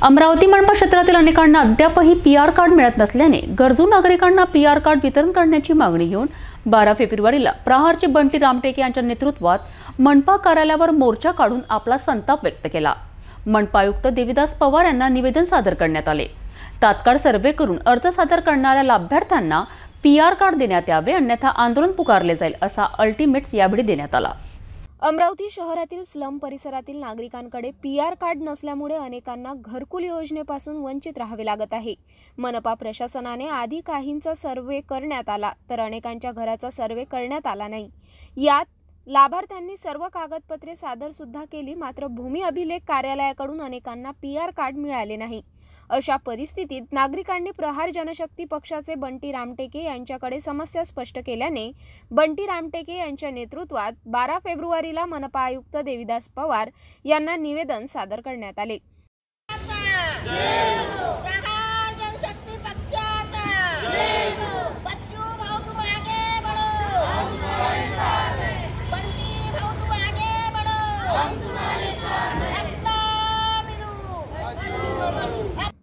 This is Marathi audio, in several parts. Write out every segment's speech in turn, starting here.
अमरावती मनपा क्षेत्रातील अनेकांना अद्यापही पीआर कार्ड मिळत नसल्याने गरजू नागरिकांना पीआर कार्ड वितरण करण्याची मागणी घेऊन 12 फेब्रुवारीला प्रहारचे बंटी रामटेके यांच्या नेतृत्वात मनपा कार्यालयावर मोर्चा काढून आपला संताप व्यक्त केला। मनपा आयुक्त देविदास पवार यांना निवेदन सादर करण्यात आले। तात्काळ सर्वे करून अर्ज सादर करणाऱ्या लाभार्थ्यांना पीआर कार्ड देण्यात यावे, अन्यथा आंदोलन पुकारले जाईल असा अल्टिमेट्स यावेळी देण्यात आला। अमरावती शहरातील स्लम परिसरातील नागरिकांकडे पीआर कार्ड नसल्यामुळे अनेकांना घरकुल योजनेपासून वंचित राहावे लागत आहे। मनपा प्रशासनाने आधी काहींचा सर्वे करण्यात आला तर अनेकांच्या घराचा सर्वे करण्यात आला नाही। यात लाभार्थ्यांनी सर्व कागदपत्रे सादर सुद्धा केली, मात्र भूमी अभिलेख कार्यालयाकडून अनेकांना पीआर कार्ड मिळाले नाही। अशा परिस्थितीत नागरिकांनी प्रहार जनशक्ती पक्षाचे बंटी रामटेके यांच्याकडे समस्या स्पष्ट केल्याने बंटी रामटेके यांच्या नेतृत्वात 12 फेब्रुवारीला मनपा आयुक्त देविदास पवार यांना निवेदन सादर करण्यात आले।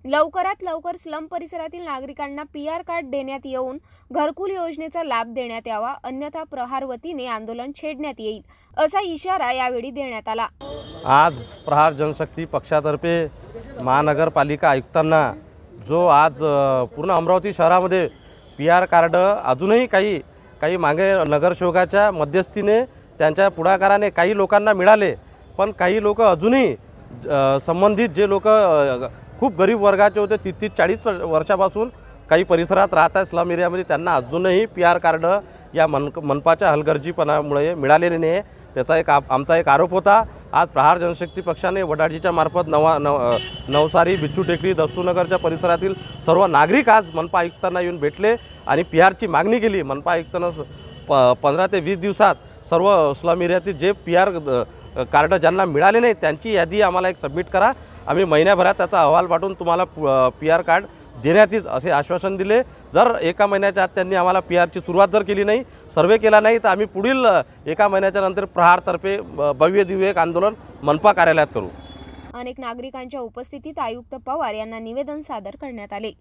लवकरात लवकर स्लम परिसरातील नागरिकांना पीआर कार्ड देण्यात येऊन घरकुल योजनेचा लाभ देण्यात यावा, अन्यथा प्रहार वतीने आंदोलन छेडण्यात येईल असा इशारा यावेळी देण्यात आला। आज प्रहार जनशक्ती पक्षातर्फे महानगरपालिका आयुक्तांना जो आज पूर्ण अमरावती शहरामध्ये पीआर कार्ड अजूनही काही मागे नगरसेवकाच्या मध्यस्थीने त्यांच्या पुढाकाराने काही लोकांना मिळाले, पण काही लोक अजूनही संबंधित जे लोक खूप गरीब वर्गाचे होते 30-40 वर्षापासून काही परिसरात राहत आहे स्लम एरियामध्ये, त्यांना अजूनही पीआर कार्ड या मनपाच्या हलगर्जीपणामुळे मिळालेले नाही। त्याचा आमचा एक आरोप होता। आज प्रहार जनशक्ती पक्षाने वडाळजीच्या मार्फत नवसारी, बिच्छू टेकडी, दस्तूनगरच्या परिसरातील सर्व नागरिक आज मनपा आयुक्तांना येऊन भेटले आणि पीआरची मागणी केली। मनपा आयुक्तांना 15 ते 20 दिवसात सर्व स्लम एरियातील जे पीआर कार्ड ज्यांना मिळाले नाही त्यांची यादी आम्हाला एक सबमिट करा, आम्ही महिन्याभरात त्याचा अहवाल पाठवून तुम्हाला पीआर कार्ड देण्यात येईल असे आश्वासन दिले। जर एका महिन्याच्या आत त्यांनी आम्हाला पीआरची सुरुवात जर केली नाही, सर्वे केला नाही, तर आम्ही पुढील एका महिन्याच्या नंतर प्रहारतर्फे भव्य दिव्य एक आंदोलन मनपा कार्यालयात करू। अनेक नागरिकांच्या उपस्थितीत आयुक्त पवार यांना निवेदन सादर करण्यात आले।